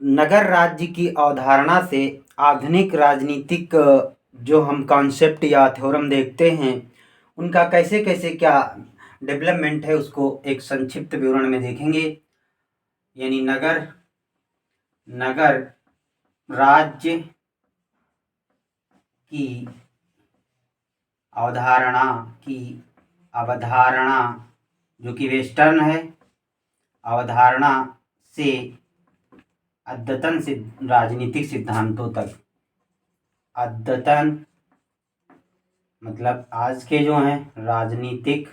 नगर राज्य की अवधारणा से आधुनिक राजनीतिक जो हम कॉन्सेप्ट या थ्योरम देखते हैं, उनका कैसे कैसे क्या डेवलपमेंट है, उसको एक संक्षिप्त विवरण में देखेंगे। यानी नगर नगर राज्य की अवधारणा की अवधारणा जो कि वेस्टर्न है, अवधारणा से अद्यतन से राजनीतिक सिद्धांतों तक। अद्यतन मतलब आज के जो हैं राजनीतिक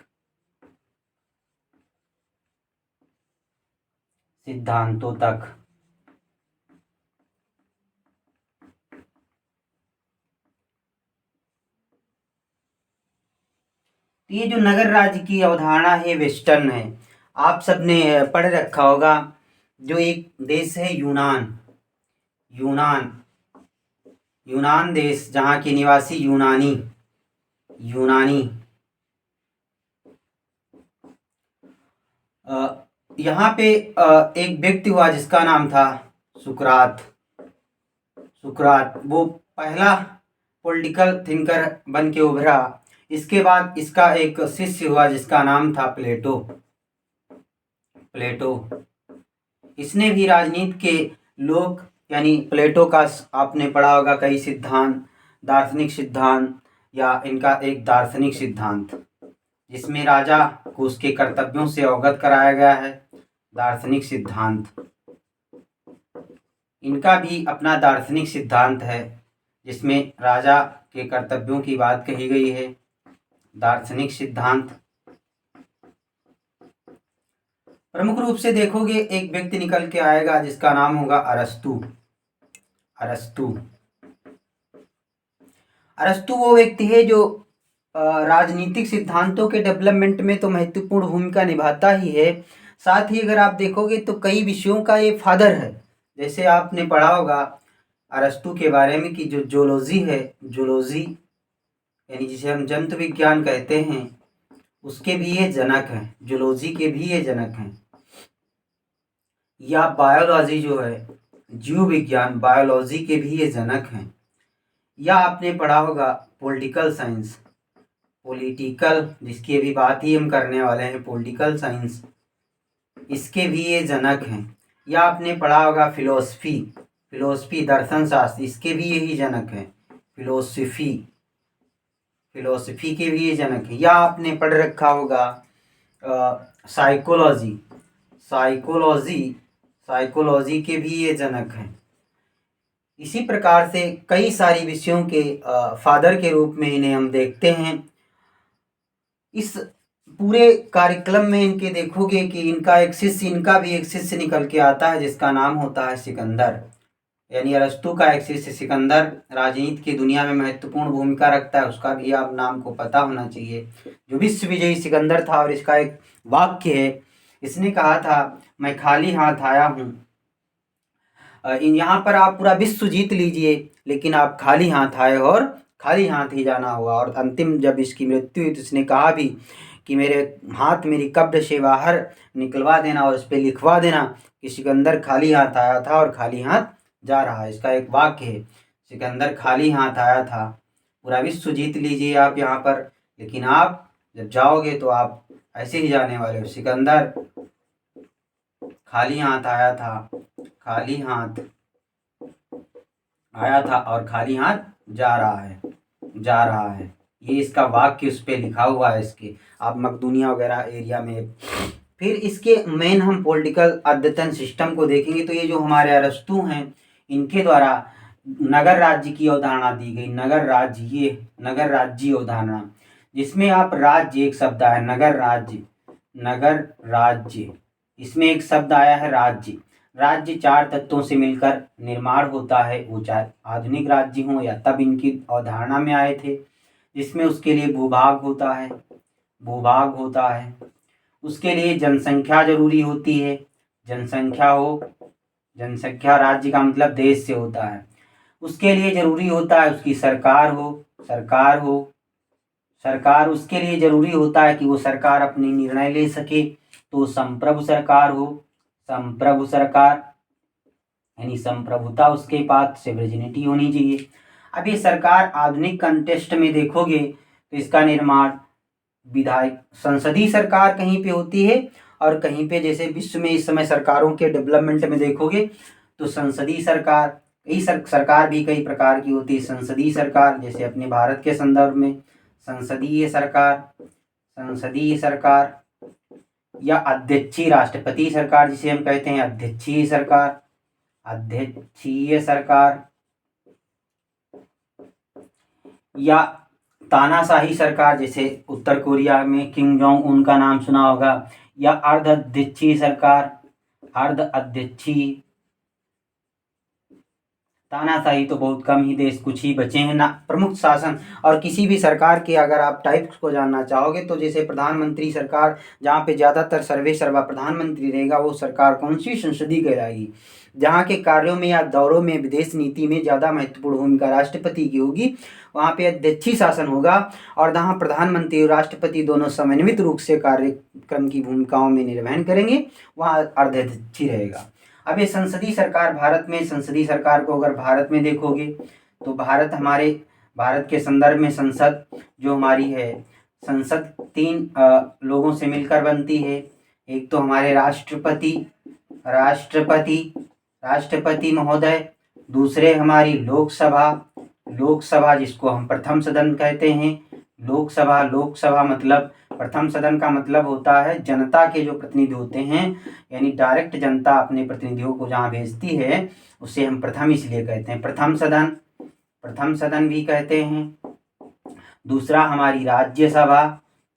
सिद्धांतों तक। ये जो नगर राज्य की अवधारणा है वेस्टर्न है। आप सबने पढ़ रखा होगा, जो एक देश है यूनान। यूनान यूनान देश, जहाँ के निवासी यूनानी यहाँ पे एक व्यक्ति हुआ जिसका नाम था सुकरात। वो पहला पॉलिटिकल थिंकर बन के उभरा। इसके बाद इसका एक शिष्य हुआ जिसका नाम था प्लेटो। इसने भी राजनीति के लोग, यानी प्लेटो का आपने पढ़ा होगा कई सिद्धांत, दार्शनिक सिद्धांत या इनका एक दार्शनिक सिद्धांत, जिसमें राजा को उसके कर्तव्यों से अवगत कराया गया है। दार्शनिक सिद्धांत, इनका भी अपना दार्शनिक सिद्धांत है जिसमें राजा के कर्तव्यों की बात कही गई है। दार्शनिक सिद्धांत प्रमुख रूप से देखोगे एक व्यक्ति निकल के आएगा जिसका नाम होगा अरस्तु। अरस्तु वो व्यक्ति है जो राजनीतिक सिद्धांतों के डेवलपमेंट में तो महत्वपूर्ण भूमिका निभाता ही है। साथ ही अगर आप देखोगे तो कई विषयों का ये फादर है। जैसे आपने पढ़ा होगा अरस्तु के बारे में कि जो जूलॉजी है, जूलॉजी यानी जिसे हम जंतु विज्ञान कहते हैं, उसके भी ये जनक हैं। जूलॉजी के भी ये जनक हैं। या बायोलॉजी जो है, जीव विज्ञान, बायोलॉजी के भी ये जनक हैं। या आपने पढ़ा होगा पॉलिटिकल साइंस, जिसकी अभी बात ही हम करने वाले हैं, पॉलिटिकल साइंस, इसके भी ये जनक हैं। या आपने पढ़ा होगा फिलोसफी, दर्शन शास्त्र, इसके भी यही जनक हैं। फिलोसफी के भी ये जनक हैं। या आपने पढ़ रखा होगा साइकोलॉजी के भी ये जनक हैं। इसी प्रकार से कई सारी विषयों के फादर के रूप में इन्हें हम देखते हैं। इस पूरे कार्यक्रम में इनके देखोगे कि इनका भी एक शिष्य निकल के आता है जिसका नाम होता है सिकंदर। यानी अरस्तु का एक शिष्य सिकंदर राजनीति की दुनिया में महत्वपूर्ण भूमिका रखता है। उसका भी आप नाम को पता होना चाहिए, जो विश्व विजयी सिकंदर था। और इसका एक वाक्य है, इसने कहा था, मैं खाली हाथ आया हूँ। यहाँ पर आप पूरा विश्व जीत लीजिए, लेकिन आप खाली हाथ आए और खाली हाथ ही जाना हुआ। और अंतिम जब इसकी मृत्यु हुई तो इसने कहा भी कि मेरे हाथ मेरी कब्र से बाहर निकलवा देना और उस पर लिखवा देना कि सिकंदर खाली हाथ आया था और खाली हाथ जा रहा है। इसका एक वाक्य है, सिकंदर खाली हाथ आया था, पूरा विश्व जीत लीजिए आप यहाँ पर, लेकिन आप जब जाओगे तो आप ऐसे ही जाने वाले हो। सिकंदर खाली हाथ आया था और खाली हाथ जा रहा है। ये इसका वाक्य उस पर लिखा हुआ है, इसके आप मकदूनिया वगैरह एरिया में। फिर इसके मेन हम पॉलिटिकल अद्यतन सिस्टम को देखेंगे तो ये जो हमारे अरस्तु हैं, इनके द्वारा नगर राज्य की अवधारणा दी गई। नगर राज्य अवधारणा, जिसमें आप राज्य एक शब्द आया, नगर राज्य, इसमें एक शब्द आया है राज्य 4 तत्वों से मिलकर निर्माण होता है। वो चाहे आधुनिक राज्य हो या तब इनकी अवधारणा में आए थे, जिसमें उसके लिए भूभाग होता है। उसके लिए जनसंख्या जरूरी होती है। जनसंख्या राज्य का मतलब देश से होता है। उसके लिए जरूरी होता है उसकी सरकार उसके लिए जरूरी होता है कि वो सरकार अपनी निर्णय ले सके, तो संप्रभु सरकार हो। यानी संप्रभुता उसके पास, सोवरेनिटी होनी चाहिए। अब ये सरकार आधुनिक कंटेस्ट में देखोगे तो इसका निर्माण विधायक संसदीय सरकार कहीं पे होती है, और कहीं पे जैसे विश्व में इस समय सरकारों के डेवलपमेंट में देखोगे तो संसदीय सरकार, सरकार भी कई प्रकार की होती है। संसदीय सरकार जैसे अपने भारत के संदर्भ में संसदीय सरकार या अध्यक्षीय राष्ट्रपति सरकार जिसे हम कहते हैं अध्यक्षीय सरकार या तानाशाही सरकार जैसे उत्तर कोरिया में किम जोंग उन का नाम सुना होगा, या अर्ध अध्यक्षीय। तानाशाही तो बहुत कम ही देश, कुछ ही बचे हैं ना प्रमुख शासन। और किसी भी सरकार के अगर आप टाइप्स को जानना चाहोगे तो जैसे प्रधानमंत्री सरकार, जहाँ पे ज़्यादातर सर्वे सर्वा प्रधानमंत्री रहेगा, वो सरकार कौन सी? संसदीय कहलाएगी। जहाँ के कार्यों में या दौरों में, विदेश नीति में ज़्यादा महत्वपूर्ण भूमिका राष्ट्रपति की होगी, वहाँ पे अध्यक्षीय शासन होगा। और जहाँ प्रधानमंत्री और राष्ट्रपति दोनों समन्वित रूप से कार्यक्रम की भूमिकाओं में निर्वहन करेंगे, वहाँ अर्धाध्यक्षीय रहेगा। अब ये संसदीय सरकार, भारत में संसदीय सरकार को अगर भारत में देखोगे तो भारत के संदर्भ में संसद जो हमारी है, संसद 3 लोगों से मिलकर बनती है। एक तो हमारे राष्ट्रपति महोदय, दूसरे हमारी लोकसभा जिसको हम प्रथम सदन कहते हैं। लोकसभा मतलब, प्रथम सदन का मतलब होता है जनता के जो प्रतिनिधि होते हैं, यानी डायरेक्ट जनता अपने प्रतिनिधियों को जहाँ भेजती है, उसे हम प्रथम इसलिए कहते हैं प्रथम सदन भी कहते हैं। दूसरा हमारी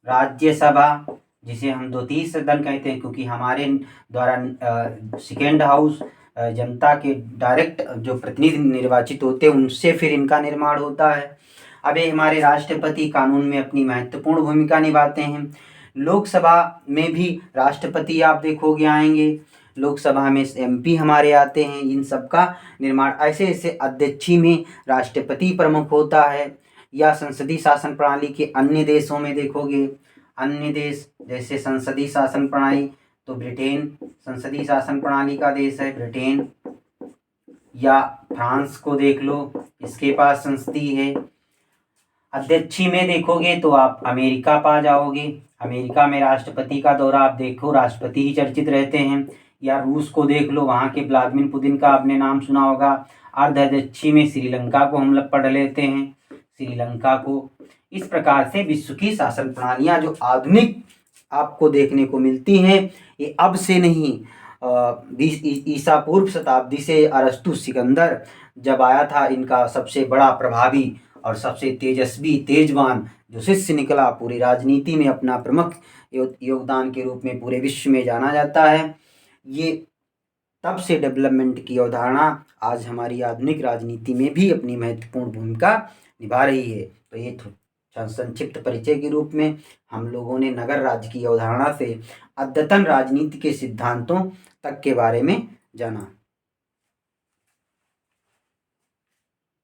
राज्यसभा जिसे हम द्वितीय सदन कहते हैं, क्योंकि हमारे द्वारा सेकेंड हाउस जनता के डायरेक्ट जो प्रतिनिधि निर्वाचित होते हैं, उनसे फिर इनका निर्माण होता है। अब ये हमारे राष्ट्रपति कानून में अपनी महत्वपूर्ण भूमिका निभाते हैं। लोकसभा में भी राष्ट्रपति आप देखोगे आएंगे, लोकसभा में MP हमारे आते हैं। इन सब का निर्माण ऐसे अध्यक्षीय में राष्ट्रपति प्रमुख होता है। या संसदीय शासन प्रणाली के अन्य देशों में देखोगे, अन्य देश जैसे संसदीय शासन प्रणाली, तो ब्रिटेन संसदीय शासन प्रणाली का देश है, ब्रिटेन। या फ्रांस को देख लो, इसके पास संसदीय है। अध्यक्षीय में देखोगे तो आप अमेरिका पा जाओगे, अमेरिका में राष्ट्रपति का दौरा आप देखो, राष्ट्रपति ही चर्चित रहते हैं। या रूस को देख लो, वहाँ के व्लादिमीर पुतिन का आपने नाम सुना होगा। अर्धाध्यक्षीय में श्रीलंका को हम लोग पढ़ लेते हैं, श्रीलंका को। इस प्रकार से विश्व की शासन प्रणालियाँ जो आधुनिक आपको देखने को मिलती हैं, ये अब से नहीं, ईसा पूर्व शताब्दी से अरस्तु सिकंदर जब आया था, इनका सबसे बड़ा प्रभावी और सबसे तेजस्वी तेजवान जो शिष्य निकला, पूरी राजनीति में अपना प्रमुख योगदान के रूप में पूरे विश्व में जाना जाता है। ये तब से डेवलपमेंट की अवधारणा आज हमारी आधुनिक राजनीति में भी अपनी महत्वपूर्ण भूमिका निभा रही है। तो ये संक्षिप्त परिचय के रूप में हम लोगों ने नगर राज्य की अवधारणा से अद्यतन राजनीति के सिद्धांतों तक के बारे में जाना।